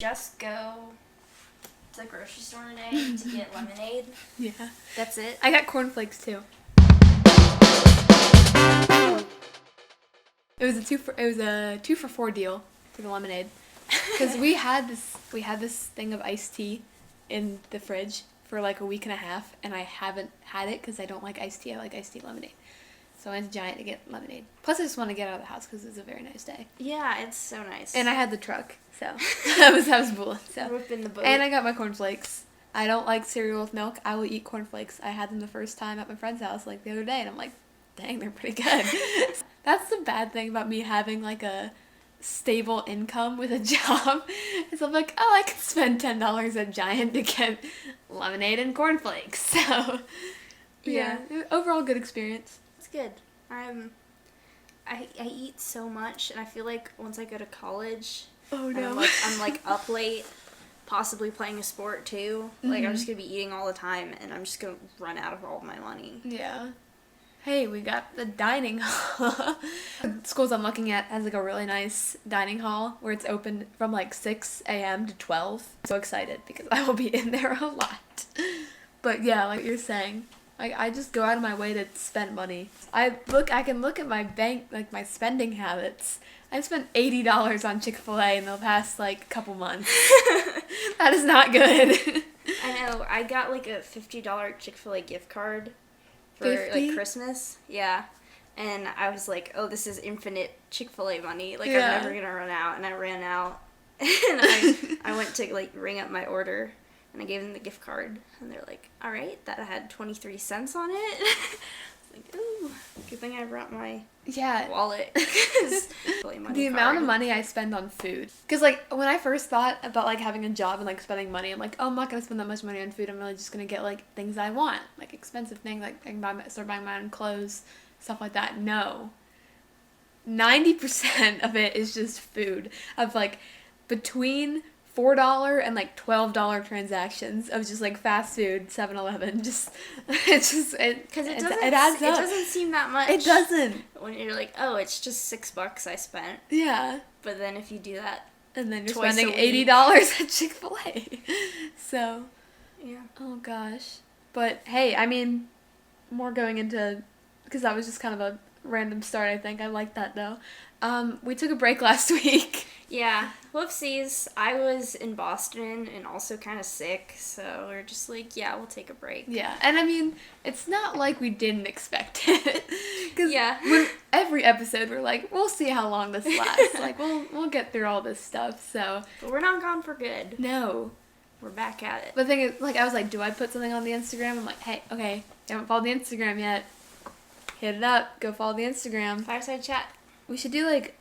Just go to the grocery store today to get lemonade. Yeah. That's it. I got cornflakes too. It was a 2 for $4 deal for the lemonade. Because we had this thing of iced tea in the fridge for like a week and a half, and I haven't had it because I don't like iced tea. I like iced tea lemonade. So I went to Giant to get lemonade. Plus, I just want to get out of the house because it's a very nice day. Yeah, it's so nice. And I had the truck, so that was bullet. So. Whipping the boat. And I got my cornflakes. I don't like cereal with milk. I will eat cornflakes. I had them the first time at my friend's house like the other day, and I'm like, dang, they're pretty good. That's the bad thing about me having like a stable income with a job is I'm like, oh, I can spend $10 at Giant to get lemonade and cornflakes. So yeah, overall good experience. It's good. I eat so much, and I feel like once I go to college, Oh no, I'm like up late, possibly playing a sport too. Like I'm just gonna be eating all the time, and I'm just gonna run out of all of my money. Yeah. Hey, we got the dining hall. The schools I'm looking at has like a really nice dining hall where it's open from like 6 a.m. to 12. So excited because I will be in there a lot. But yeah, like you're saying, I just go out of my way to spend money. I can look at my bank, like my spending habits. I spent $80 on Chick-fil-A in the past like couple months. That is not good. I know. I got like a $50 Chick-fil-A gift card for 50? like Christmas. Yeah. And I was like, oh, this is infinite Chick-fil-A money. Like, Yeah. I'm never going to run out. And I ran out. And I went to, like, ring up my order. And I gave them the gift card. And they're like, all right, that had 23 cents on it. I was like, ooh, good thing I brought my Yeah. wallet. The amount of money I spend on food. Because, like, when I first thought about, like, having a job and, like, spending money, I'm like, oh, I'm not going to spend that much money on food. I'm really just going to get, like, things I want. Like, expensive things. Like, I can start buying my own clothes, stuff like that. No. 90% of it is just food. Of, like, between $4 and, like, $12 transactions of just, like, fast food, 7-Eleven. Just, it's just, Because it adds up. It doesn't seem that much. It doesn't. When you're like, oh, it's just $6 I spent. Yeah. But then if you do that, And then you're twice spending a week. $80 at Chick-fil-A. So, yeah. oh gosh. But hey, I mean, more going into, because that was just kind of a random start, I think. I like that though. We took a break last week. Yeah, whoopsies. I was in Boston and also kind of sick, so we're just like, yeah, we'll take a break. Yeah, and I mean, it's not like we didn't expect it. Because Yeah. every episode we're like, we'll see how long this lasts. Like, we'll get through all this stuff, so. But we're not gone for good. No. We're back at it. But the thing is, like, I was like, do I put something on the Instagram? I'm like, hey, okay, you haven't followed the Instagram yet. Hit it up. Go follow the Instagram. Fireside chat. We should do, like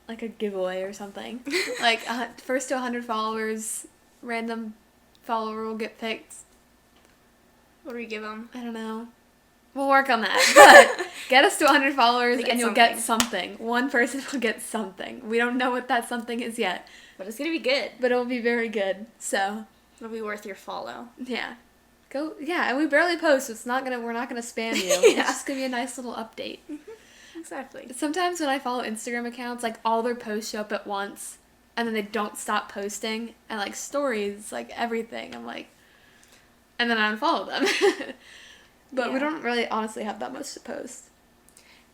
a giveaway or something. Like, first to 100 followers, random follower will get picked. What do we give them? I don't know. We'll work on that. But get us to 100 followers They and get you'll get something. One person will get something. We don't know what that something is yet. But it's gonna be good. But it'll be very good. So, It'll be worth your follow. yeah. Yeah, and we barely post, so we're not gonna spam you. Yeah. It's just gonna be a nice little update. Exactly. Sometimes when I follow Instagram accounts, like, all their posts show up at once, and then they don't stop posting, and, like, stories, like, everything, I'm like, and then I unfollow them. But we Yeah. don't really honestly have that much to post.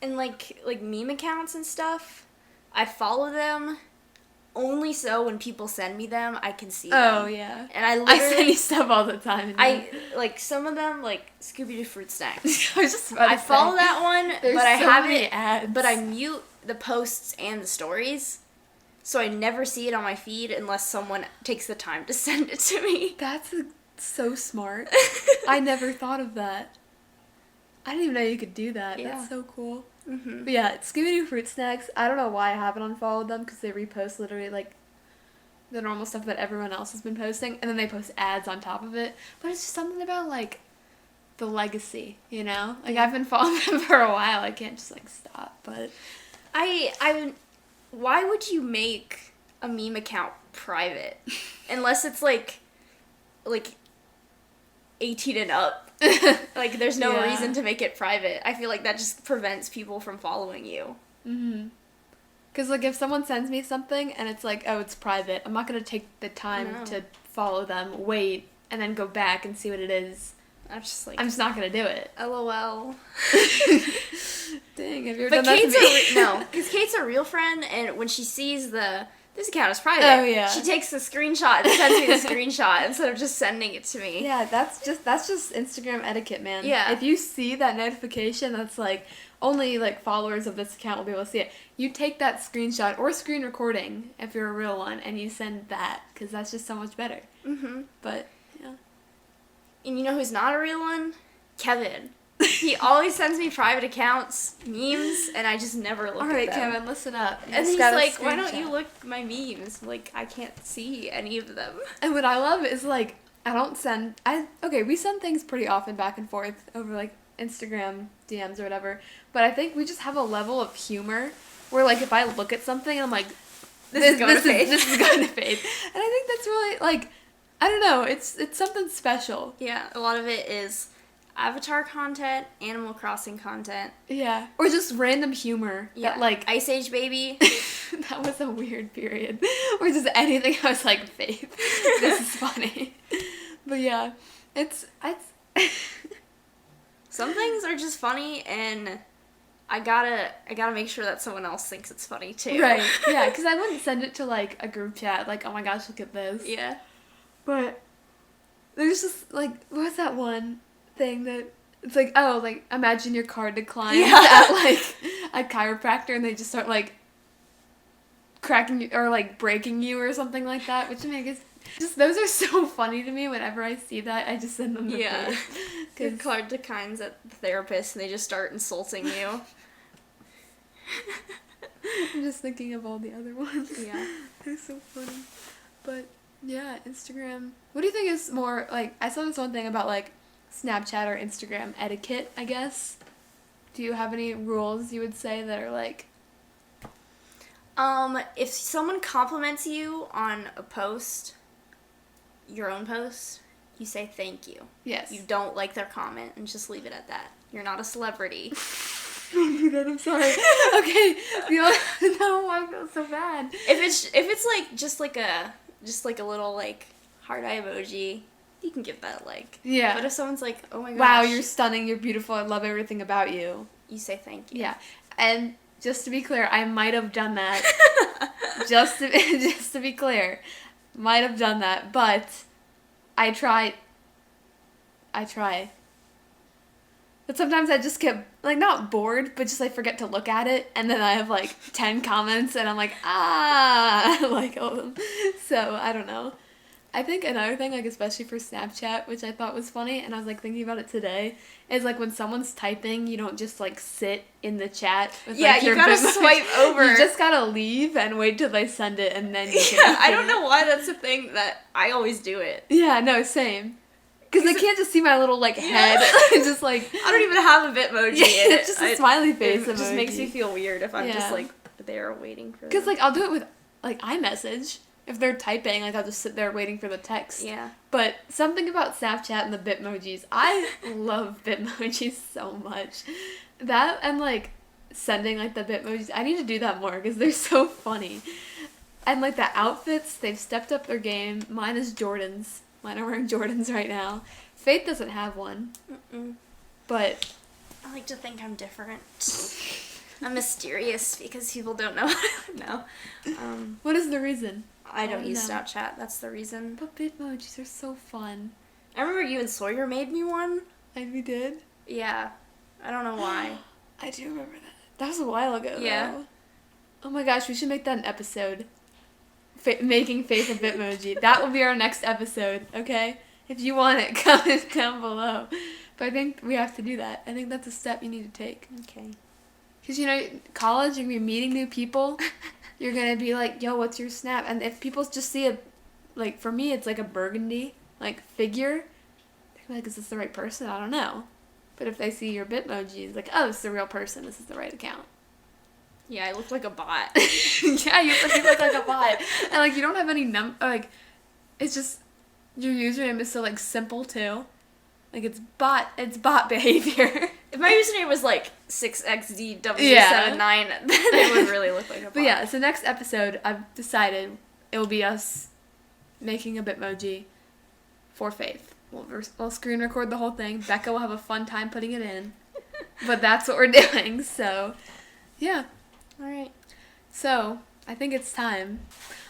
And like meme accounts and stuff, I follow them only so when people send me them, I can see them. Oh, yeah. And I I literally... send you stuff all the time. like, some of them, like, Scooby-Doo Fruit Snacks. I was just about to I follow say, that one, there's but I so many haven't. ads. But I mute the posts and the stories, so I never see it on my feed unless someone takes the time to send it to me. That's so smart. I never thought of that. I didn't even know you could do that. Yeah. That's so cool. Mm-hmm. But yeah, Scooby-Doo Fruit Snacks, I don't know why I haven't unfollowed them, because they repost literally, like, the normal stuff that everyone else has been posting, and then they post ads on top of it. But it's just something about, like, the legacy, you know? Like, I've been following them for a while. I can't just, like, stop, but... Why would you make a meme account private? Unless it's, like 18 and up. Like, there's no reason to make it private. I feel like that just prevents people from following you. Mm-hmm. Because, like, if someone sends me something and it's like, oh, it's private, I'm not going to take the time to follow them, wait, and then go back and see what it is. I'm just not going to do it. LOL. Dang, have you ever But done that to me? no, because Kate's a real friend, and when she sees this account is private, she takes the screenshot and sends me the screenshot instead of just sending it to me. Yeah, that's just Instagram etiquette, man. Yeah. If you see that notification that's like, only like followers of this account will be able to see it, you take that screenshot or screen recording if you're a real one, and you send that, because that's just so much better. Mm-hmm. But, yeah. And you know who's not a real one? Kevin. He always sends me private accounts, memes, and I just never look at them. Alright, Kevin, listen up. And he's like, why don't you look at my memes? Like, I can't see any of them. And what I love is, like, we send things pretty often back and forth over, like, Instagram DMs or whatever, but I think we just have a level of humor where, like, if I look at something, I'm like, this is going to fade. This is going to fade. And I think that's really, like, I don't know, it's something special. Yeah, a lot of it is Avatar content, Animal Crossing content. Yeah. Or just random humor. Yeah. That, like, Ice Age Baby. That was a weird period. Or just anything I was like, Faith, this is funny. But yeah, it's some things are just funny, and I gotta make sure that someone else thinks it's funny too. Right. Yeah, because I wouldn't send it to like a group chat, like, oh my gosh, look at this. Yeah. But there's just like, what's that one thing that it's like, oh, like, imagine your car declines at like a chiropractor, and they just start like cracking you or like breaking you or something like that, which I mean, I guess just those are so funny to me. Whenever I see that, I just send them to Your car declines at the therapist, and they just start insulting you. I'm just thinking of all the other ones. Yeah. They're so funny. But yeah, Instagram. What do you think is more like? I saw this one thing about like Snapchat or Instagram etiquette, I guess. Do you have any rules you would say that are like? If someone compliments you on a post, your own post, you say thank you. Yes. You don't like their comment and just leave it at that. You're not a celebrity. Don't do that, I'm sorry. Okay. No, I feel so bad. If it's like just like a little like heart eye emoji, you can give that a like. Yeah. But if someone's like, oh my gosh, wow, you're stunning, you're beautiful, I love everything about you, you say thank you. Yeah. And just to be clear, I might have done that. just to be clear, might have done that, but I try. But sometimes I just get, like, not bored, but just, like, forget to look at it, and then I have, like, 10 comments, and I'm like, I like all of them. So, I don't know. I think another thing, like, especially for Snapchat, which I thought was funny, and I was, like, thinking about it today, is, like, when someone's typing, you don't just, like, sit in the chat with, like, you gotta swipe over. You just gotta leave and wait till they send it, and then you can I don't know why that's a thing that I always do it. Yeah, no, same. Because they can't just see my little, like, head. Just, like... I don't even have a Bitmoji in it. It's just a smiley face emoji. It just makes me feel weird if I'm just, like, there waiting for them. Because, like, I'll do it with, like, iMessage. If they're typing, like, I'll just sit there waiting for the text. Yeah. But something about Snapchat and the Bitmojis. I love Bitmojis so much. That and, like, sending, like, the Bitmojis. I need to do that more because they're so funny. And, like, the outfits, they've stepped up their game. Mine is Jordans. Mine are wearing Jordans right now. Faith doesn't have one. Mm-mm. But I like to think I'm different. I'm mysterious because people don't know. No. What is the reason? I don't use Snapchat. That's the reason. But Bitmojis are so fun. I remember you and Sawyer made me one. And we did? Yeah. I don't know why. I do remember that. That was a while ago, Yeah. though. Oh my gosh, we should make that an episode. Making Faith a Bitmoji. That will be our next episode, okay? If you want it, comment down below. But I think we have to do that. I think that's a step you need to take. Okay. Because, you know, college, you're going to be meeting new people. You're going to be like, yo, what's your Snap? And if people just see a, like, for me, it's like a burgundy, like, figure. They're like, is this the right person? I don't know. But if they see your Bitmoji, it's like, oh, this is the real person. This is the right account. Yeah, I look like a bot. Yeah, you look like a bot. And, like, you don't have any like, it's just, your username is so, like, simple, too. Like, it's bot behavior. If my username was like 6xdw79, then it would really look like a bot. But yeah, so next episode, I've decided it will be us making a Bitmoji for Faith. We'll screen record the whole thing. Becca will have a fun time putting it in. But that's what we're doing, so yeah. Alright. So, I think it's time.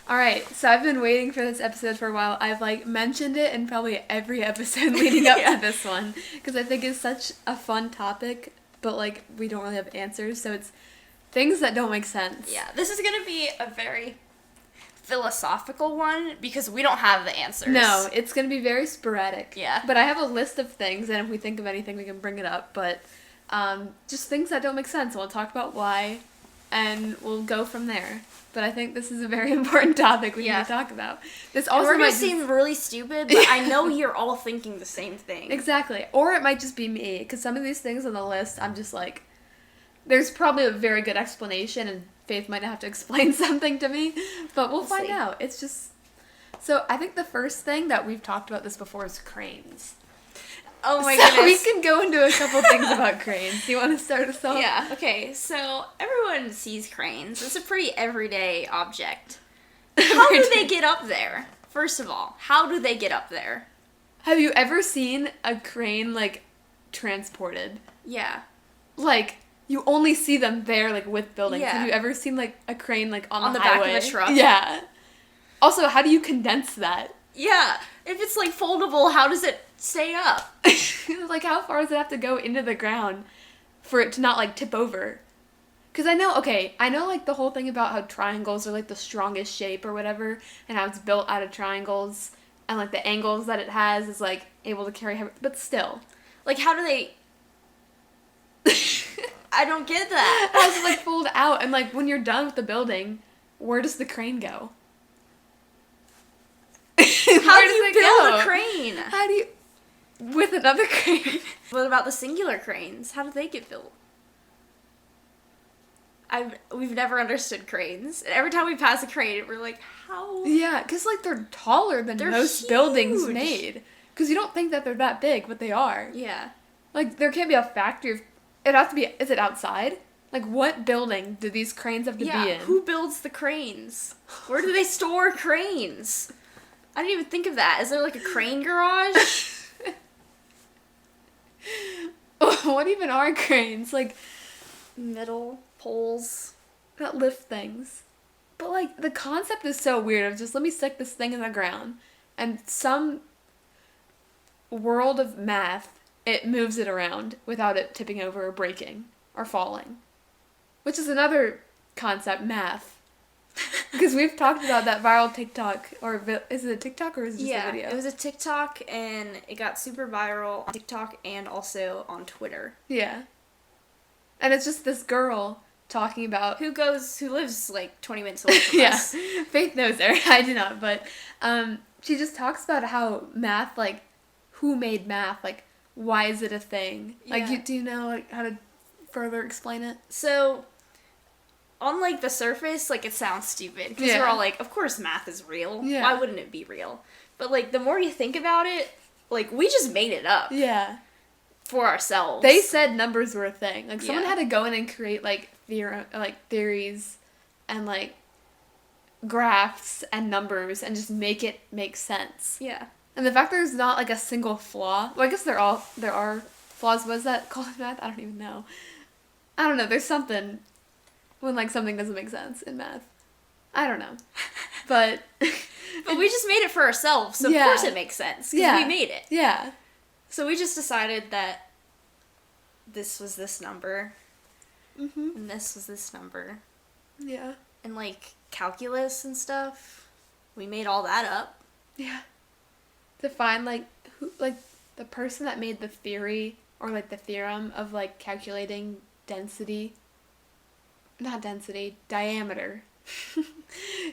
Alright, so I've been waiting for this episode for a while. I've, mentioned it in probably every episode leading up to this one. Because I think it's such a fun topic, but, we don't really have answers. So it's things that don't make sense. Yeah, this is going to be a very philosophical one because we don't have the answers. No, it's going to be very sporadic. Yeah. But I have a list of things, and if we think of anything, we can bring it up. But just things that don't make sense. We'll talk about why, and we'll go from there. But I think this is a very important topic we need to talk about. This also we're going to seem really stupid, but I know you're all thinking the same thing. Exactly. Or it might just be me, because some of these things on the list, I'm just there's probably a very good explanation, and Faith might have to explain something to me, but we'll find out. It's just... So, I think the first thing that we've talked about this before is cranes. Oh my goodness. So we can go into a couple things about cranes. Do you want to start us off? Yeah, okay. So, everyone sees cranes. It's a pretty everyday object. How do they get up there? First of all, how do they get up there? Have you ever seen a crane, transported? Yeah. You only see them there, with buildings. Yeah. Have you ever seen, a crane, on the back highway? of a truck? Yeah. Also, how do you condense that? Yeah. If it's, foldable, how does it stay up? How far does it have to go into the ground for it to not, tip over? Because I know, the whole thing about how triangles are, the strongest shape or whatever, and how it's built out of triangles, and, the angles that it has is, able to carry heavy... But still. How do they... I don't get that. How does it, fold out? And, when you're done with the building, where does the crane go? How do you build a crane? How do you... With another crane? What about the singular cranes? How do they get built? We've never understood cranes. And every time we pass a crane, we're like, how? Yeah, because, they're taller than most huge. Buildings made. Because you don't think that they're that big, but they are. Yeah. There can't be a factory. It has to be... Is it outside? What building do these cranes have to be in? Who builds the cranes? Where do they store cranes? I didn't even think of that. Is there, a crane garage? What even are cranes? Middle poles. That lift things. But, the concept is so weird of just, let me stick this thing in the ground. And some world of math, it moves it around without it tipping over or breaking or falling. Which is another concept, math. Because we've talked about that viral TikTok, or is it a TikTok or is it just a video? It was a TikTok, and it got super viral on TikTok and also on Twitter. Yeah. And it's just this girl talking about... Who lives, 20 minutes away from us. Faith knows her. I do not, but she just talks about how math, who made math, why is it a thing? Yeah. Do you know, how to further explain it? So... On, the surface, it sounds stupid. Because we're all of course math is real. Yeah. Why wouldn't it be real? But, the more you think about it, we just made it up. Yeah. For ourselves. They said numbers were a thing. Someone Yeah. had to go in and create, theories and, graphs and numbers and just make it make sense. Yeah. And the fact there's not, a single flaw... Well, I guess there are flaws. What is that called in math? I don't even know. I don't know. There's something... When, something doesn't make sense in math. I don't know. But... But we just made it for ourselves, so of course it makes sense. Because we made it. Yeah. So we just decided that this was this number. Mm-hmm. And this was this number. Yeah. And, calculus and stuff. We made all that up. Yeah. To find, who, the person that made the theory, or, the theorem of, calculating density... Not density, diameter.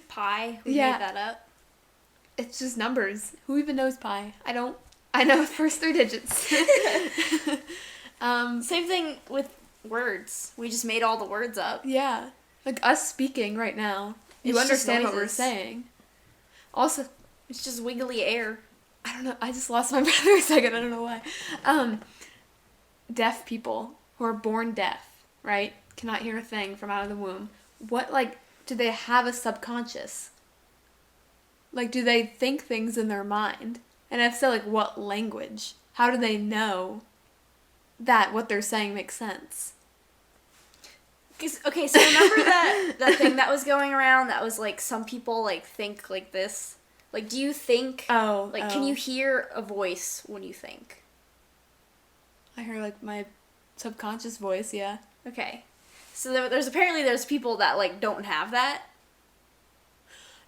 Pi? Who Yeah. made that up? It's just numbers. Who even knows pi? I know the first 3 digits. Same thing with words. We just made all the words up. Yeah. Us speaking right now. You It's just understand what we're noises. saying. Also, It's just wiggly air. I don't know, I just lost my breath for a second, I don't know why. Deaf people. who are born deaf, right? Cannot hear a thing from out of the womb. What, like, do they have a subconscious? Like, do they think things in their mind? And if so, like, what language? How do they know that what they're saying makes sense? Okay, so remember that thing that was going around that was like some people like think like this? Like, do you think can you hear a voice when you think? I hear like my subconscious voice, yeah. Okay. So there's people that like don't have that.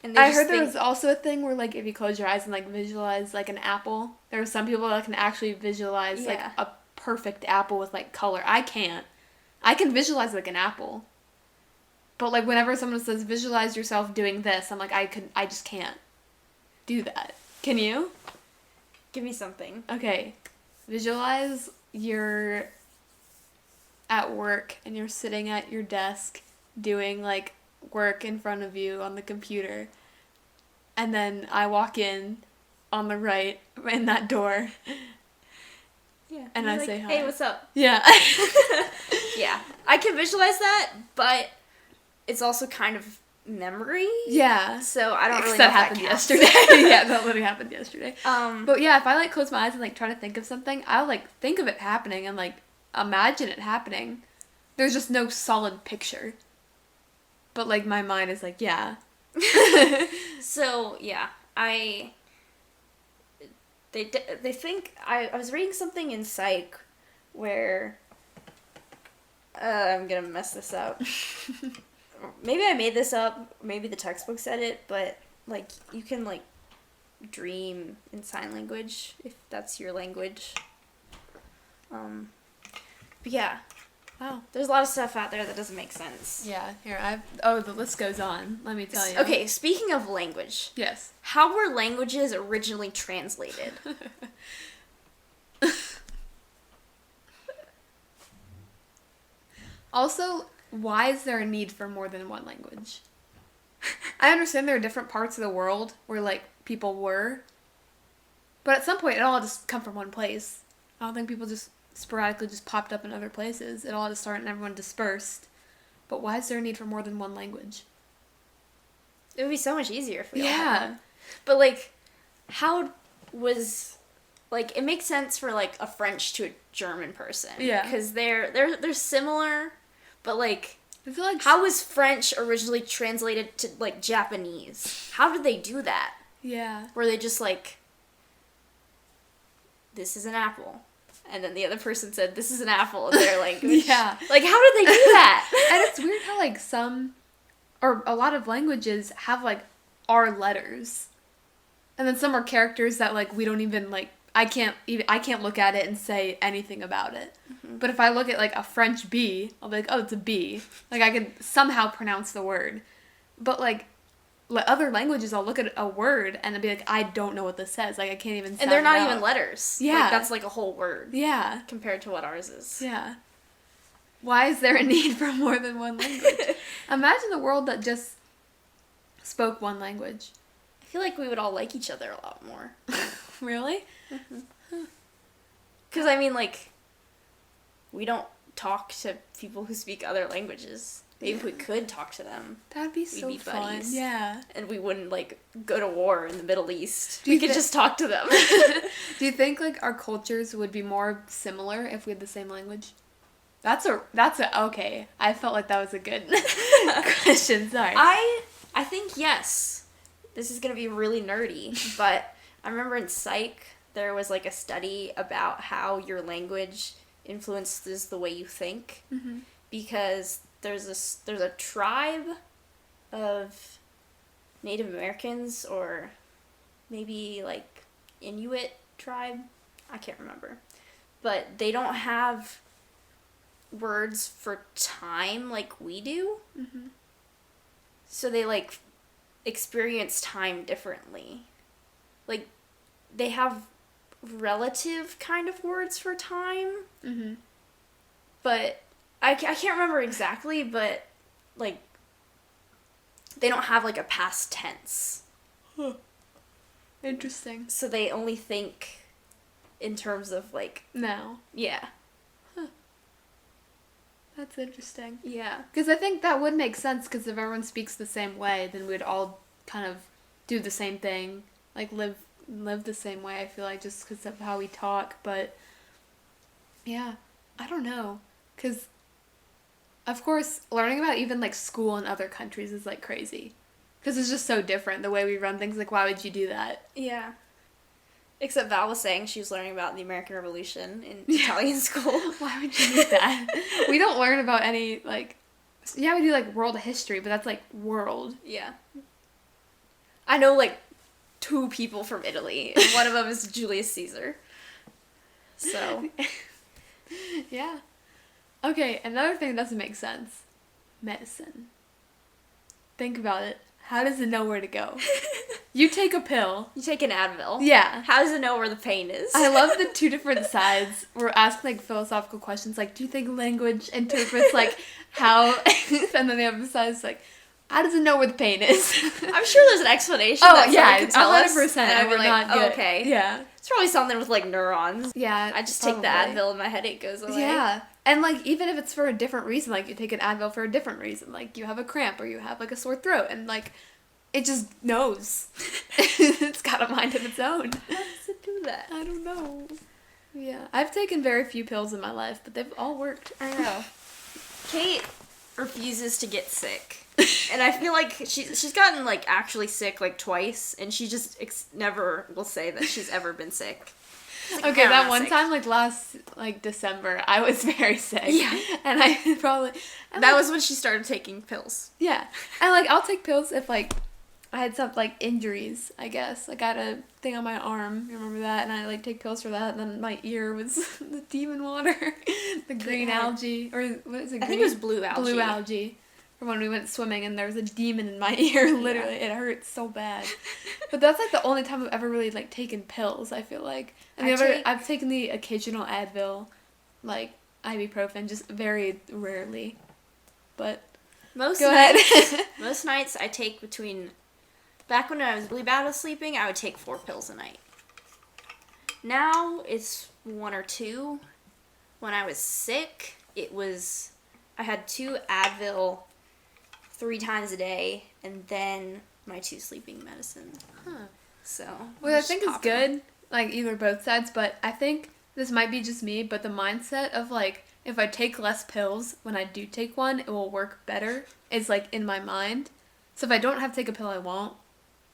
And I heard there was also a thing where like if you close your eyes and like visualize like an apple, there are some people that can actually visualize like a perfect apple with like color. I can't. I can visualize like an apple. But like whenever someone says visualize yourself doing this, I'm like I just can't do that. Can you? Give me something. Okay. Visualize you're at work and you're sitting at your desk doing like work in front of you on the computer. And then I walk in on the right in that door. Yeah. And I say hi. Hey, what's up? Yeah. Yeah. I can visualize that, but it's also kind of memory. Yeah. So I don't really know that if happened that counts. yesterday. Yeah, that literally happened yesterday. But yeah, if I like close my eyes and like try to think of something, I'll like think of it happening and like imagine it happening. There's just no solid picture. But like my mind is like, yeah. So yeah, they think I was reading something in Psych where I'm gonna mess this up. Maybe I made this up. Maybe the textbook said it, but like you can like dream in sign language if that's your language. But yeah. Wow. There's a lot of stuff out there that doesn't make sense. Yeah, here, the list goes on, let me tell you. Okay, speaking of language. Yes. How were languages originally translated? Also, why is there a need for more than one language? I understand there are different parts of the world where, like, people were, but at some point it all just come from one place. I don't think people just sporadically just popped up in other places. It all just started and everyone dispersed. But why is there a need for more than one language? It would be so much easier if we all had one. But, like, how was... Like, it makes sense for, like, a French to a German person. Yeah. Because they're similar, but, like... I feel like... How was French originally translated to, like, Japanese? How did they do that? Yeah. Were they just, like... This is an apple. And then the other person said, this is an apple in their language. Yeah. Like, how did they do that? And it's weird how, like, some... Or a lot of languages have, like, R letters. And then some are characters that, like, we don't even, like... I can't look at it and say anything about it. Mm-hmm. But if I look at, like, a French B, I'll be like, oh, it's a B. Like, I can somehow pronounce the word. But, like other languages, I'll look at a word and I'll be like, I don't know what this says. Like, I can't even sound And they're not it out. even letters. Yeah. Like, that's, like, a whole word. Yeah. Compared to what ours is. Yeah. Why is there a need for more than one language? Imagine the world that just spoke one language. I feel like we would all like each other a lot more. Really? Because, I mean, like, we don't talk to people who speak other languages. Maybe if we could talk to them. That'd be so we'd be fun. buddies. Yeah. And we wouldn't, like, go to war in the Middle East. We could just talk to them. Do you think, like, our cultures would be more similar if we had the same language? That's a okay. I felt like that was a good question. Sorry. I think yes. This is going to be really nerdy, but I remember in Psych there was like a study about how your language influences the way you think. Mm-hmm. Because there's a tribe of Native Americans, or maybe like Inuit tribe. I can't remember. But they don't have words for time like we do. Mm-hmm. So they like experience time differently. Like they have relative kind of words for time. Mm-hmm. But I can't remember exactly, but like they don't have like a past tense. Huh. Interesting. So they only think in terms of like now. Yeah. Huh. That's interesting. Yeah. Because I think that would make sense, because if everyone speaks the same way, then we'd all kind of do the same thing, like live the same way, I feel like, just because of how we talk. But yeah, I don't know, because of course learning about even like school in other countries is like crazy, because it's just so different the way we run things. Like, why would you do that? Yeah. Except Val was saying she was learning about the American Revolution in Italian school. Why would you do that? We don't learn about any, like, yeah, we do like world history, but that's like world. Yeah. I know like 2 people from Italy, and one of them is Julius Caesar. So. Yeah. Okay, another thing that doesn't make sense. Medicine. Think about it. How does it know where to go? You take a pill. You take an Advil. Yeah. How does it know where the pain is? I love the 2 different sides. We're asking like philosophical questions, like, do you think language interprets like how, and then the other side is like, how does it know where the pain is? I'm sure there's an explanation. Oh that yeah, could tell 100%. us, and I'd be like, oh, okay. Yeah. It's probably something with like neurons. Yeah. I just take the Advil and my headache goes away. Yeah. And like, even if it's for a different reason, like you take an Advil for a different reason, like you have a cramp or you have like a sore throat, and like it just knows. It's got a mind of its own. How does it do that? I don't know. Yeah. I've taken very few pills in my life, but they've all worked. I know. Kate refuses to get sick. And I feel like she's gotten like actually sick like twice, and she just never will say that she's ever been sick. Like, okay, no, that I'm one sick. time, like last like December, I was very sick. Yeah. And I probably that was when she started taking pills. Yeah. And like I'll take pills if like I had some like injuries, I guess. Like I had a thing on my arm, you remember that? And I like take pills for that, and then my ear was the demon water. The green algae, or what is it? I think it was blue algae. Blue algae. From when we went swimming, and there was a demon in my ear, literally. Yeah. It hurt so bad. But that's like the only time I've ever really like taken pills, I feel like. And I've taken the occasional Advil, like ibuprofen, just very rarely. But most go nights, ahead. Most nights I take between, back when I was really bad at sleeping, I would take 4 pills a night. Now it's 1 or 2. When I was sick, I had 2 Advil 3 times a day, and then my 2 sleeping medicines. Huh. So. What I think is good, like either both sides, but I think this might be just me, but the mindset of like, if I take less pills when I do take one, it will work better, is like in my mind. So if I don't have to take a pill, I won't.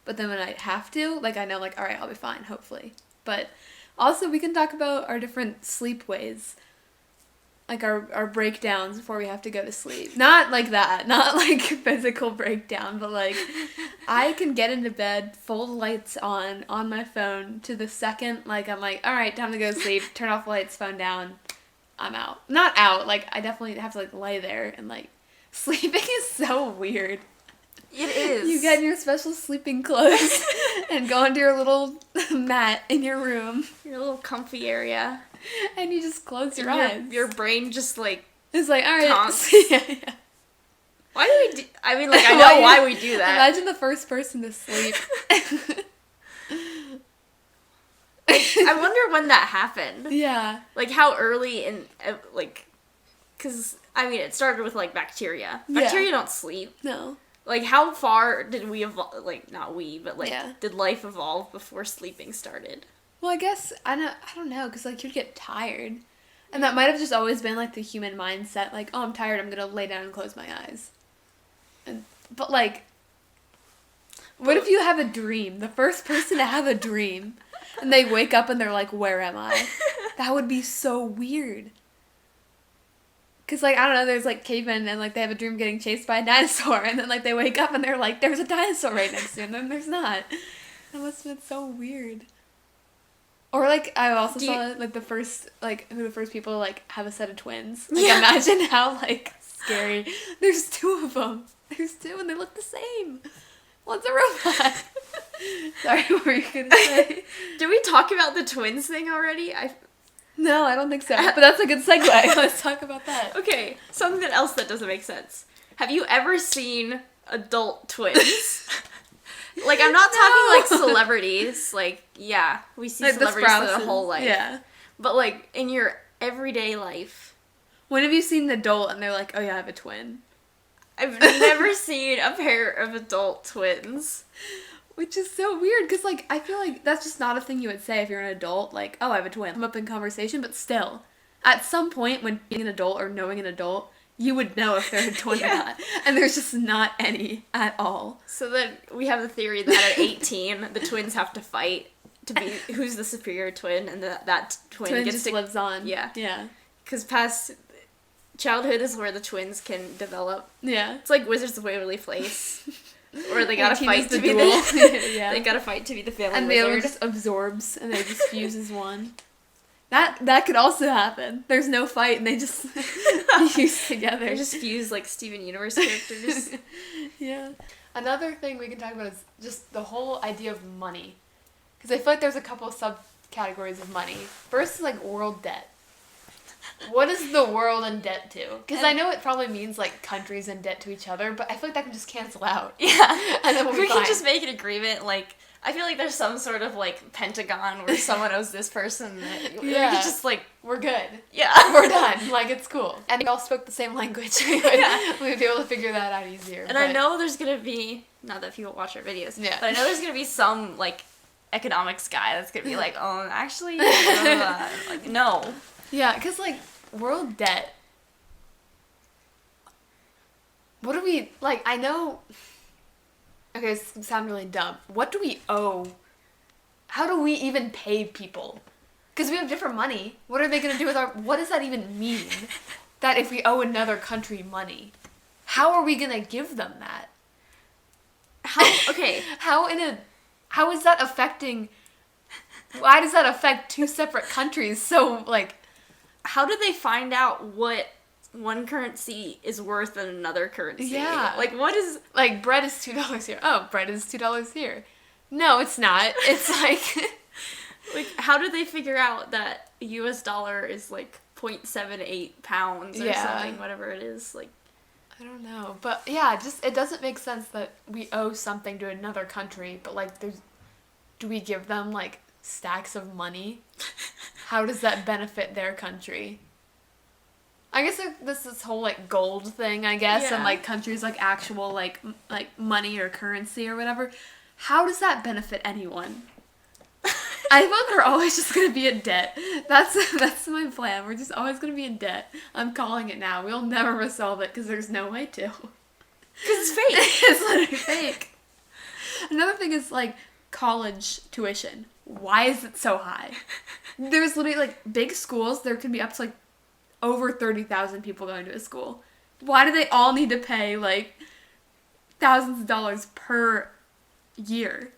But then when I have to, like I know like, alright, I'll be fine, hopefully. But also we can talk about our different sleep ways. Like our breakdowns before we have to go to sleep. Not like that. Not like physical breakdown, but like I can get into bed, full lights on my phone to the second like I'm like, all right, time to go to sleep. Turn off lights, phone down. I'm out. Not out. Like I definitely have to like lay there, and like sleeping is so weird. It is. You get in your special sleeping clothes and go into your little mat in your room. Your little comfy area. And you just close your eyes. Your brain just like... It's like, alright. Yeah. Why do we do... I mean, like, I know why we do that. Imagine the first person to sleep. I wonder when that happened. Yeah. Like, how early in... like... Because, I mean, it started with, like, bacteria. Bacteria don't sleep. No. Like, how far did we evolve? Like, not we, but, like, yeah. Did life evolve before sleeping started? Well, I guess, I don't know, because, like, you'd get tired. And that might have just always been, like, the human mindset, like, oh, I'm tired, I'm gonna lay down and close my eyes. But, like, what if you have a dream? The first person to have a dream, and they wake up and they're like, where am I? That would be so weird. Because, like, I don't know, there's, like, cavemen, and, like, they have a dream getting chased by a dinosaur, and then, like, they wake up and they're like, there's a dinosaur right next to them, and then there's not. That must have been so weird. Or, like, I also saw, like, the first people to, like, have a set of twins. Like, yeah. Imagine how, like, scary. There's 2 of them. There's 2, and they look the same. One's a robot. Sorry, what were you gonna say? Did we talk about the twins thing already? No, I don't think so. But that's a good segue. Let's talk about that. Okay, something else that doesn't make sense. Have you ever seen adult twins? Like, I'm not talking, like, celebrities. Like, yeah, we see like celebrities their whole life. Yeah. But, like, in your everyday life, When have you seen an adult and they're like, oh yeah, I have a twin? I've never seen a pair of adult twins. Which is so weird, because, like, I feel like that's just not a thing you would say if you're an adult. Like, oh, I have a twin. Come up in conversation, but still. At some point, when being an adult or knowing an adult, you would know if they're a twin or not. And there's just not any at all. So then we have the theory that at 18, the twins have to fight to be who's the superior twin, and that twin gets just to... lives on. Yeah. Yeah. Because past childhood is where the twins can develop. Yeah. It's like Wizards of Waverly Place. Or they gotta Like, fight to the be duel. the... Yeah. They gotta fight to be the family And the other wizard. just absorbs, and they just fuse as one. That could also happen. There's no fight, and they just fuse together. They just fuse like Steven Universe characters. Yeah. Another thing we can talk about is just the whole idea of money. Because I feel like there's a couple of subcategories of money. First is like world debt. What is the world in debt to? Because I know it probably means like countries in debt to each other, but I feel like that can just cancel out. Yeah. And then we'll be We fine. can just make an agreement, like, I feel like there's some sort of, like, pentagon where someone owes this person that we Yeah. could just, like, We're good. yeah. We're done. Like, it's cool. And we all spoke the same language. We would be able to figure that out easier. And I know there's gonna be, not that people watch our videos, but I know there's gonna be some, like, economics guy that's gonna be like, oh, actually, like, no. Yeah, because, like, world debt. What do we, like, I know, okay, this sounds really dumb. What do we owe? How do we even pay people? Because we have different money. What are they going to do with our, what does that even mean? That if we owe another country money, how are we going to give them that? Okay. How is that affecting, why does that affect two separate countries so, like, How do they find out what one currency is worth in another currency? Yeah. Like, what is... like, bread is $2 here. Oh, bread is $2 here. No, it's not. It's like... Like, how do they figure out that a US dollar is, like, 0.78 pounds or something, whatever it is? Like, I don't know. But, yeah, just, it doesn't make sense that we owe something to another country, but, like, do we give them, like, stacks of money? How does that benefit their country? I guess this whole, like, gold thing, I guess, and, like, countries, like, actual, like money or currency or whatever. How does that benefit anyone? I feel like we're always just gonna be in debt. That's my plan. We're just always gonna be in debt. I'm calling it now. We'll never resolve it because there's no way to. because it's fake. It's literally fake. Another thing is, like, college tuition. Why is it so high? There's literally, like, big schools, there can be up to, like, over 30,000 people going to a school. Why do they all need to pay, like, thousands of dollars per year?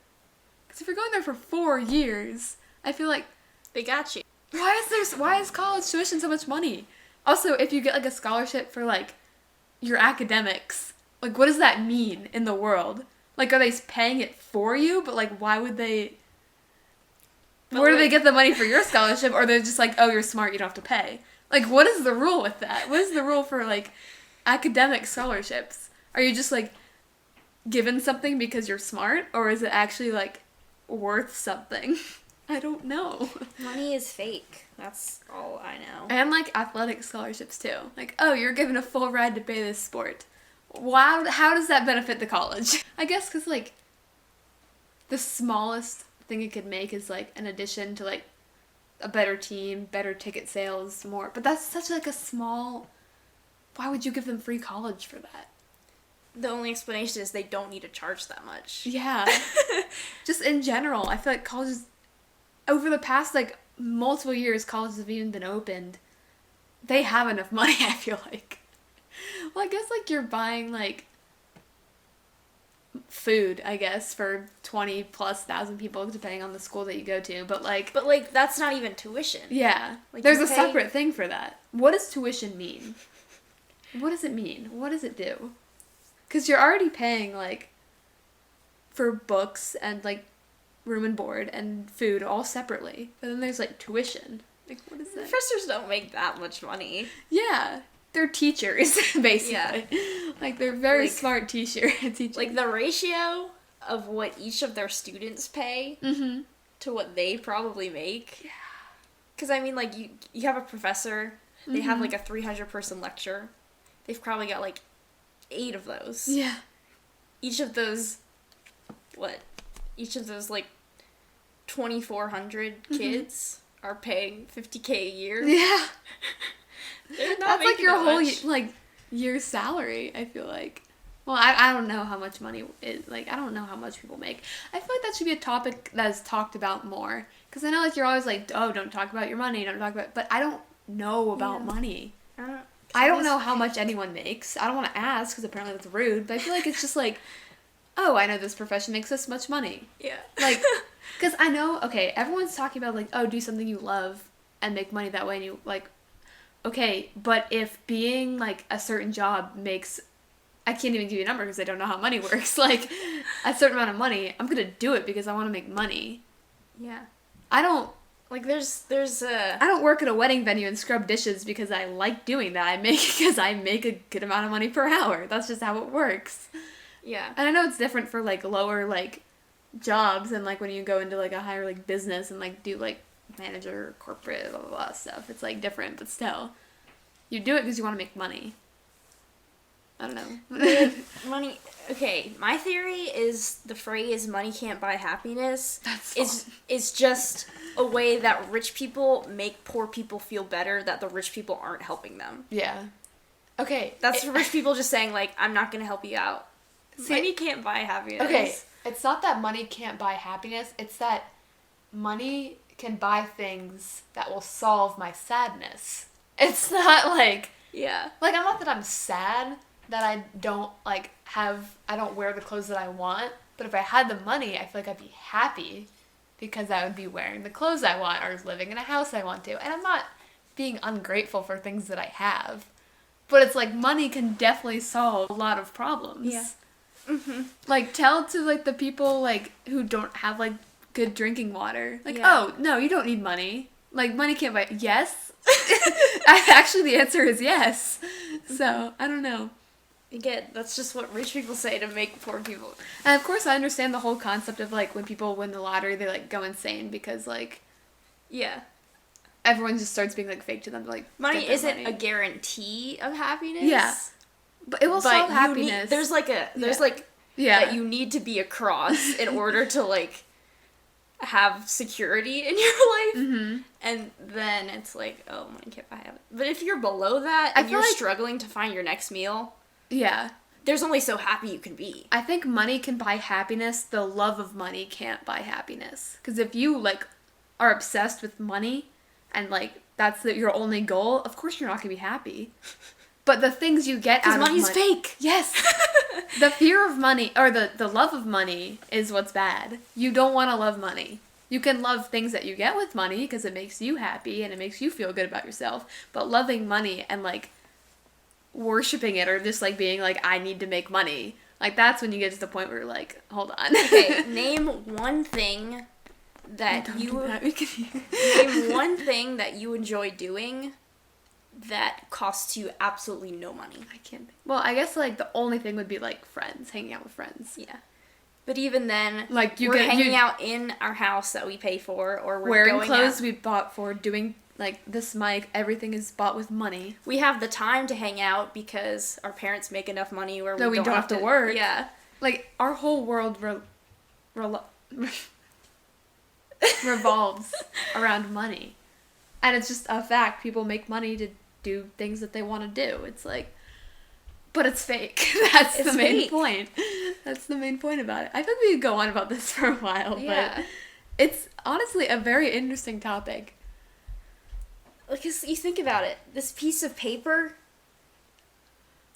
Because if you're going there for 4 years, I feel like, They got you. why is college tuition so much money? Also, if you get, like, a scholarship for, like, your academics, like, what does that mean in the world? Like, are they paying it for you? But, like, why would they... But, Where do they like- get the money for your scholarship? Or they're just like, oh, you're smart, you don't have to pay. Like, what is the rule with that? What is the rule for, like, academic scholarships? Are you just, like, given something because you're smart? Or is it actually, like, worth something? I don't know. Money is fake. That's all I know. And, like, athletic scholarships, too. Like, oh, you're given a full ride to play this sport. Wow, how does that benefit the college? I guess because, like, the smallest thing it could make is, like, an addition to, like, a better team, better ticket sales, more. But that's such, like, a small... Why would you give them free college for that? The only explanation is they don't need to charge that much. Yeah. Just in general, I feel like colleges... Over the past, like, multiple years colleges have even been opened. They have enough money, I feel like. Well, I guess, like, you're buying, like, food, I guess, for 20+ thousand people, depending on the school that you go to, but, like... But, like, that's not even tuition. Yeah. Like, There's you a pay- separate thing for that. What does tuition mean? What does it mean? What does it do? Because you're already paying, like, for books and, like, room and board and food all separately. But then there's, like, tuition. Like, what is that? Professors don't make that much money. Yeah. They're teachers, basically. Yeah. Like, they're very Like- smart teachers. Like, the ratio of what each of their students pay to what they probably make. Yeah. Because, I mean, like, you have a professor They have like a 300-person lecture. They've probably got like 8 of those. Yeah. Each of those like 2,400 kids are paying $50K a year. Yeah. They're not That's like making your that whole much. like year's salary, I feel like. Well, I don't know how much money is, like, I don't know how much people make. I feel like that should be a topic that is talked about more. Because I know, like, you're always like, oh, don't talk about your money, don't talk about... But I don't know about money. I don't know how much anyone makes. I don't want to ask, because apparently that's rude. But I feel like it's just like, oh, I know this profession makes this much money. Yeah. Like, because I know, okay, everyone's talking about, like, oh, do something you love and make money that way. And you, like, okay, but if being, like, a certain job makes... I can't even give you a number because I don't know how money works. Like, a certain amount of money, I'm going to do it because I want to make money. Yeah. I don't Like, there's a... I don't work at a wedding venue and scrub dishes because I like doing that. I make a good amount of money per hour. That's just how it works. Yeah. And I know it's different for, like, lower, like, jobs and, like, when you go into, like, a higher, like, business and, like, do, like, manager, corporate, blah, blah, blah stuff. It's, like, different, but still. You do it because you want to make money. I don't know. Money... Okay, my theory is the phrase "money can't buy happiness" is just a way that rich people make poor people feel better that the rich people aren't helping them. Yeah. Okay. That's rich people just saying, like, I'm not going to help you out. Money can't buy happiness. Okay, it's not that money can't buy happiness, it's that money can buy things that will solve my sadness. It's not like... Yeah. Like, I'm not that I'm sad that I don't, like, I don't wear the clothes that I want, but if I had the money, I feel like I'd be happy because I would be wearing the clothes I want or living in a house I want to. And I'm not being ungrateful for things that I have. But it's like money can definitely solve a lot of problems. Yeah. Mm-hmm. Like, tell to, like, the people, like, who don't have, like, good drinking water. Like, Yeah. oh, no, you don't need money. Like, money can't buy... Yes? Actually, the answer is yes. So, I don't know. Again, that's just what rich people say to make poor people. And, of course, I understand the whole concept of, like, when people win the lottery, they, like, go insane because, like... Yeah. Everyone just starts being, like, fake to them to, like, Money get their isn't money. a guarantee of happiness. Yeah. But it will solve you happiness. There's Yeah. that you need to be across in order to, like, have security in your life. Mm-hmm. And then it's like, oh, money can't buy happiness. But if you're below that I and feel you're like- struggling to find your next meal, Yeah. there's only so happy you can be. I think money can buy happiness. The love of money can't buy happiness. Because if you, like, are obsessed with money and, like, that's your only goal, of course you're not going to be happy. But the things you get out of money... Because money's fake. Yes. The fear of money, or the love of money is what's bad. You don't want to love money. You can love things that you get with money because it makes you happy and it makes you feel good about yourself. But loving money and, like, worshipping it or just, like, being like, I need to make money. Like, that's when you get to the point where you're like, hold on. Okay, name one thing that Don't you... do that. Name one thing that you enjoy doing that costs you absolutely no money. I can't think. Well, I guess, like, the only thing would be, like, friends. Hanging out with friends. Yeah. But even then, Like, we're hanging out in our house that we pay for, or we're wearing going clothes out. we bought for, doing, like, this mic, everything is bought with money. We have the time to hang out because our parents make enough money where That we don't have to work. Yeah. Like, our whole world revolves around money. And it's just a fact. People make money to do things that they want to do. It's like... But it's fake. That's It's the main fake. point. That's the main point about it. I think we could go on about this for a while, Yeah. but it's honestly a very interesting topic. Because you think about it, this piece of paper,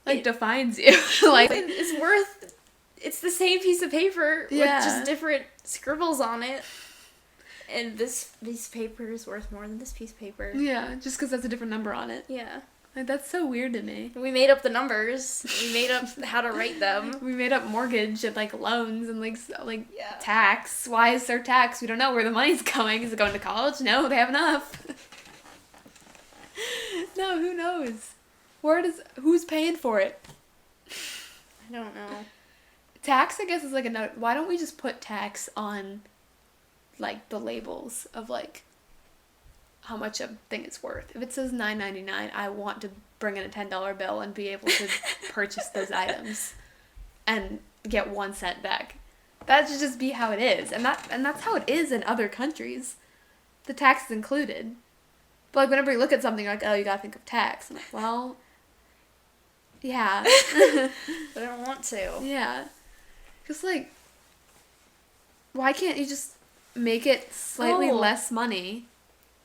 Like, It- defines you. Like, it's worth... It's the same piece of paper Yeah. with just different scribbles on it. And this piece of paper is worth more than this piece of paper. yeah, just because that's a different number on it. Yeah. Like, that's so weird to me. We made up the numbers. We made up how to write them. We made up mortgage and, like, loans and, like, Yeah. tax. Why is there tax? We don't know where the money's going. Is it going to college? No, they have enough. No, who knows? Who's paying for it? I don't know. Tax, I guess, is like another... Why don't we just put tax on, like, the labels of, like, how much a thing is worth. If it says $9.99, I want to bring in a $10 bill and be able to purchase those items and get 1 cent back. That should just be how it is. And that's how it is in other countries. The tax is included. But like whenever you look at something, you're like, oh, you gotta think of tax. I'm like, well, yeah. But I don't want to. Yeah. Because like, why can't you just make it slightly less money?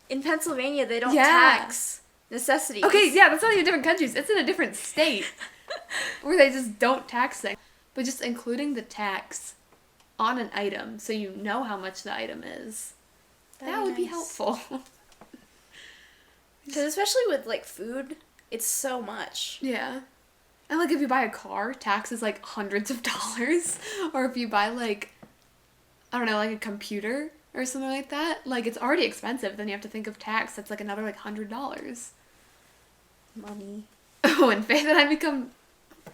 In Pennsylvania, they don't Yeah. tax necessities. Okay, yeah, that's not even different countries. It's in a different state where they just don't tax things. But just including the tax on an item so you know how much the item is. That would be helpful. Because especially with, like, food, it's so much. Yeah. And, like, if you buy a car, tax is, like, hundreds of dollars. Or if you buy, like, I don't know, like a computer or something like that, like, it's already expensive. Then you have to think of tax. That's, like, another, like, $100. Money. Oh, and Faith and I become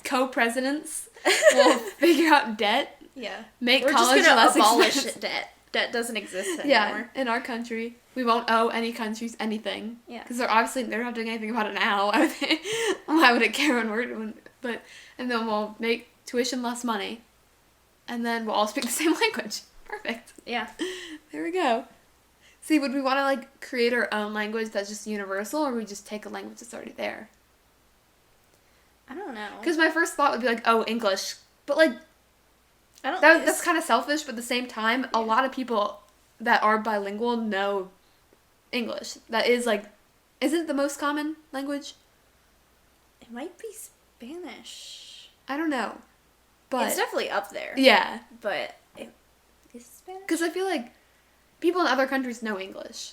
co-presidents. We'll figure out debt. Yeah. Make We're college just gonna less abolish expensive. debt. Debt doesn't exist anymore. Yeah, in our country. We won't owe any countries anything. Yeah. Because they're not doing anything about it now. Why would it care when we're doing it? And then we'll make tuition less money. And then we'll all speak the same language. Perfect. Yeah. There we go. See, would we want to, like, create our own language that's just universal, or would we just take a language that's already there? I don't know. Because my first thought would be, like, oh, English. But, like, I don't. that's kind of selfish, but at the same time, a lot of people that are bilingual know English. That is, like, isn't it the most common language? It might be Spanish. I don't know. But It's definitely up there. yeah. But is it Spanish? Because I feel like people in other countries know English.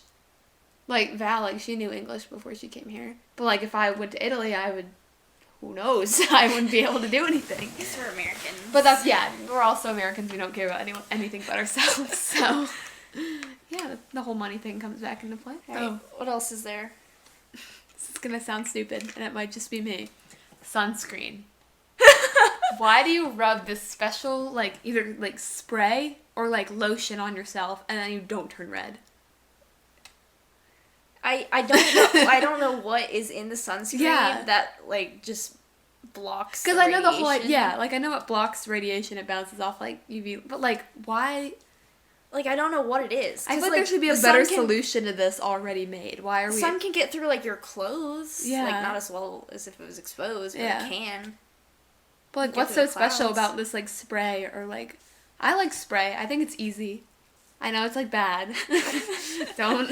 Like, Val, like, she knew English before she came here. But, like, if I went to Italy, I would... Who knows? I wouldn't be able to do anything. Because we're Americans. But that's, yeah, we're also Americans. We don't care about anything but ourselves. So, yeah, the whole money thing comes back into play. Right. Oh. What else is there? This is going to sound stupid, and it might just be me. Sunscreen. Why do you rub this special, like, either, like, spray or, like, lotion on yourself, and then you don't turn red? I don't know. I don't know what is in the sunscreen that, like, just blocks. Because I know the whole, like, I know it blocks radiation. It bounces off, like, UV. But, like, why? Like, I don't know what it is. I feel like there should be a better solution to this already made. Why are we? Sun can get through, like, your clothes. Yeah. Like, not as well as if it was exposed, but it can. But, like, what's so special about this, like, spray or, like... I like spray. I think it's easy. I know it's, like, bad. Don't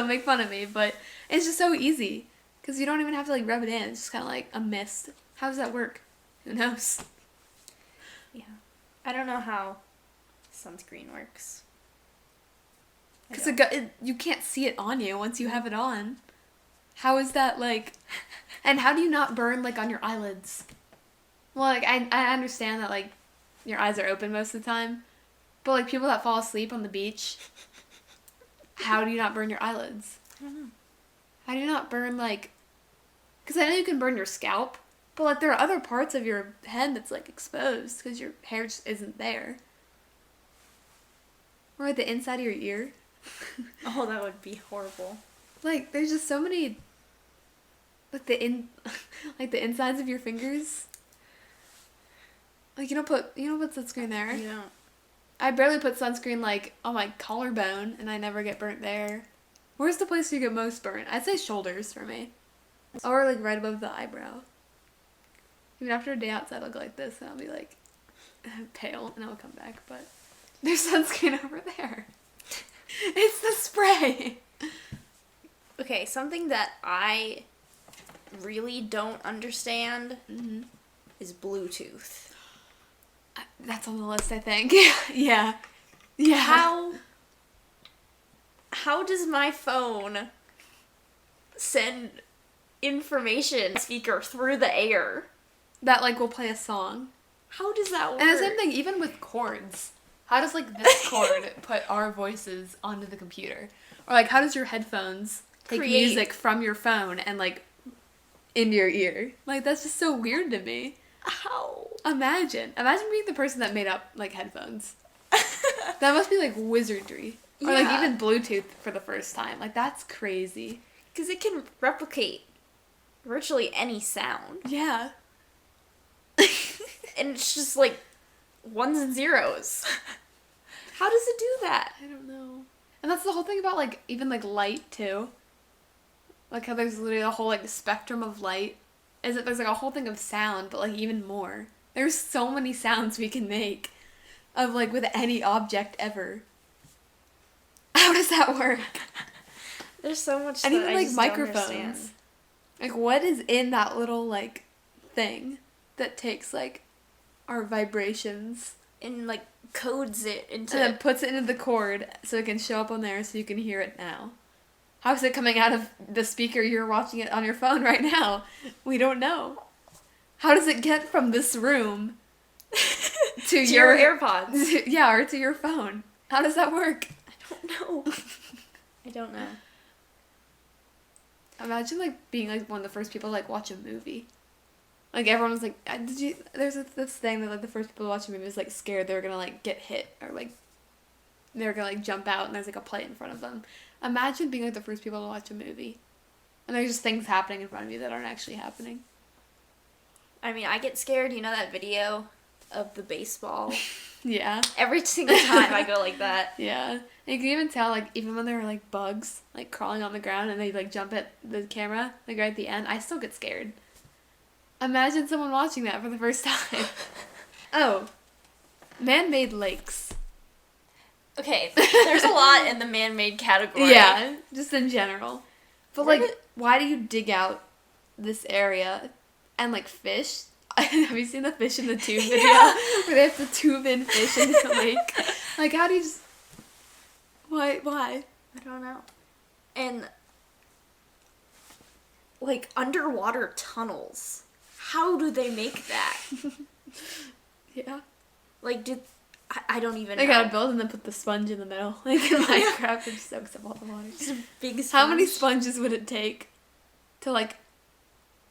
make fun of me, but it's just so easy. Because you don't even have to, like, rub it in. It's just kind of like a mist. How does that work? Who knows? Yeah. I don't know how sunscreen works. Because you can't see it on you once you have it on. How is that, like... And how do you not burn, like, on your eyelids? Well, like, I understand that, like, your eyes are open most of the time. But, like, people that fall asleep on the beach, how do you not burn your eyelids? I don't know. How do you not burn, like... Because I know you can burn your scalp, but, like, there are other parts of your head that's, like, exposed because your hair just isn't there. Or, like, the inside of your ear. Oh, that would be horrible. Like, there's just so many... Like, the insides of your fingers. Like, you don't put sunscreen there. You don't. I barely put sunscreen, like, on my collarbone, and I never get burnt there. Where's the place you get most burnt? I'd say shoulders for me. Or, like, right above the eyebrow. Even after a day outside, I'll go like this, and I'll be, like, pale, and I'll come back, but there's sunscreen over there. It's the spray! Okay, something that I really don't understand is Bluetooth. That's on the list, I think. Yeah. How does my phone send information speaker through the air? That, like, will play a song. How does that work? And the same thing, even with chords. How does, like, this chord put our voices onto the computer? Or, like, how does your headphones take music from your phone and, like, into your ear? Like, that's just so weird to me. How? Imagine being the person that made up, like, headphones. That must be like wizardry. Or like Yeah. even Bluetooth for the first time. Like that's crazy. Because it can replicate virtually any sound. Yeah. And it's just like ones and zeros. How does it do that? I don't know. And that's the whole thing about like even like light too. Like how there's literally a whole like spectrum of light. Is that there's like a whole thing of sound, but like even more. There's so many sounds we can make of like with any object ever. How does that work? There's so much And that even I like just don't microphones. understand. Like what is in that little like thing that takes like our vibrations And like codes it into and then puts it into the cord so it can show up on there so you can hear it now. How is it coming out of the speaker you're watching it on your phone right now? We don't know. How does it get from this room to your AirPods. Yeah, or to your phone? How does that work? I don't know. I don't know. Imagine like being like one of the first people to like watch a movie. Like everyone was like, there's this thing that like the first people to watch a movie was like scared they were gonna like get hit or like they were gonna like jump out and there's like a plate in front of them. Imagine being like the first people to watch a movie. And there's just things happening in front of you that aren't actually happening. I mean, I get scared. You know that video of the baseball? Yeah. Every single time I go like that. Yeah. And you can even tell, like, even when there are, like, bugs, like, crawling on the ground and they, like, jump at the camera, like, right at the end, I still get scared. Imagine someone watching that for the first time. Oh. Man-made lakes. Okay, there's a lot in the man-made category. Yeah, just in general. But, Where like, did- why do you dig out this area and, like, fish? Have you seen the fish in the tube video? Yeah. Where they have to tube in fish into the lake? Like, how do you just... Why? I don't know. And like underwater tunnels. How do they make that? Yeah. Like, I don't even They know. gotta build and then put the sponge in the middle. Like in Minecraft, it soaks up all the water. Just a big sponge. How many sponges would it take to, like,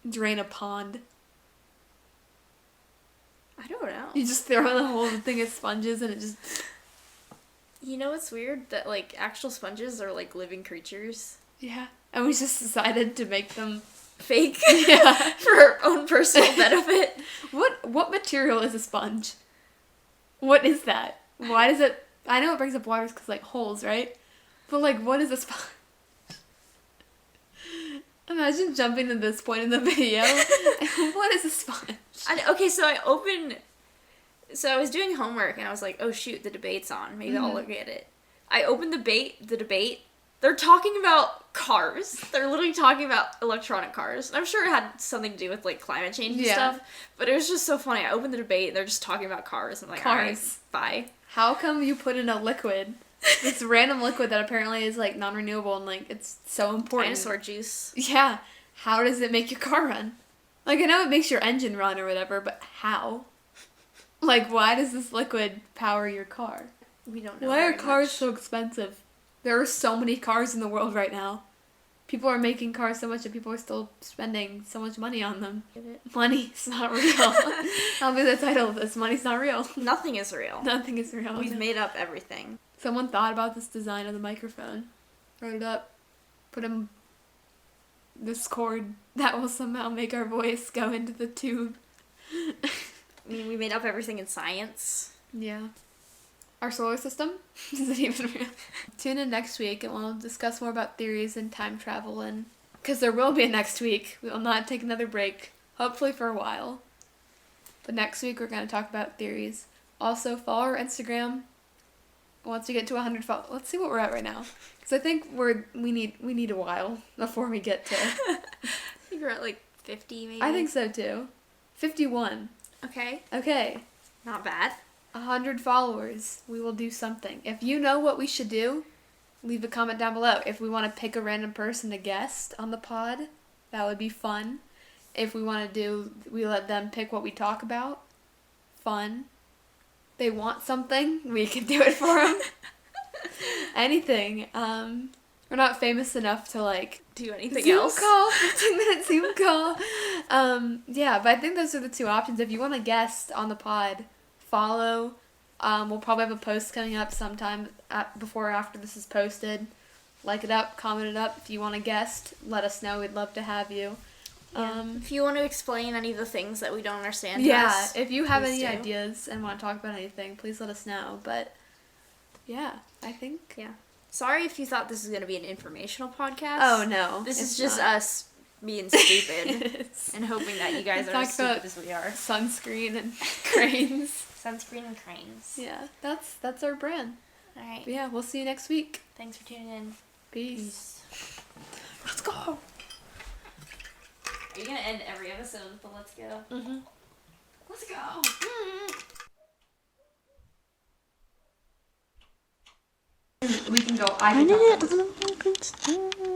drain a pond? I don't know. You just throw in the whole thing of sponges and it just... You know what's weird? That like actual sponges are like living creatures. Yeah. And we just decided to make them... Fake. Yeah. For our own personal benefit. What material is a sponge? What is that? Why does it... I know it brings up waters because, like, holes, right? But, like, what is a sponge? Imagine jumping to this point in the video. What is a sponge? Okay, so I was doing homework and I was like, oh shoot, the debate's on. Maybe I'll look at it. I opened the debate. They're talking about cars. They're literally talking about electronic cars. I'm sure it had something to do with like climate change and Yeah. stuff. But it was just so funny. I opened the debate and they're just talking about cars. I'm like, Cars. alright, bye. How come you put in a liquid? This random liquid that apparently is, like, non-renewable and, like, it's so important. Dinosaur juice. Yeah. How does it make your car run? Like, I know it makes your engine run or whatever, but how? Like, why does this liquid power your car? We don't know. Why are very cars much. so expensive? There are so many cars in the world right now. People are making cars so much that people are still spending so much money on them. Money's not real. That'll be the title of this. Money's not real. Nothing is real. Nothing is real. We've made up everything. Someone thought about this design of the microphone, wrote it up, put in this cord that will somehow make our voice go into the tube. I mean, we made up everything in science. Yeah. Our solar system? Is it even real? Tune in next week and we'll discuss more about theories and time travel and... Because there will be a next week. We will not take another break. Hopefully for a while. But next week we're going to talk about theories. Also, follow our Instagram. Once we get to 100 followers... Let's see what we're at right now. Because I think we need a while before we get to... I think we're at like 50 maybe. I think so too. 51. Okay. Okay. Not bad. 100 followers, we will do something. If you know what we should do, leave a comment down below. If we want to pick a random person to guest on the pod, that would be fun. If we want to do, we let them pick what we talk about, fun. They want something, we can do it for them. Anything. We're not famous enough to, like, Do anything Zoom else. call, 15-minute Zoom call. Yeah, but I think those are the two options. If you want to guest on the pod, follow We'll probably have a post coming up sometime before or after this is posted. Like it up, comment it up. If you want a guest, let us know. We'd love to have you. Yeah. If you want to explain any of the things that we don't understand, if you have any do. ideas and want to talk about anything, please let us know. But yeah, I think. Yeah. Sorry if you thought this was going to be an informational podcast. Oh no, this is just us being stupid and hoping that you guys are as stupid as we are. Sunscreen and cranes. Sunscreen and cranes. Yeah, that's our brand. All right. But yeah, we'll see you next week. Thanks for tuning in. Peace. Let's go. Are you gonna end every episode with the let's go? Mm-hmm. Let's go. We can go. I can go.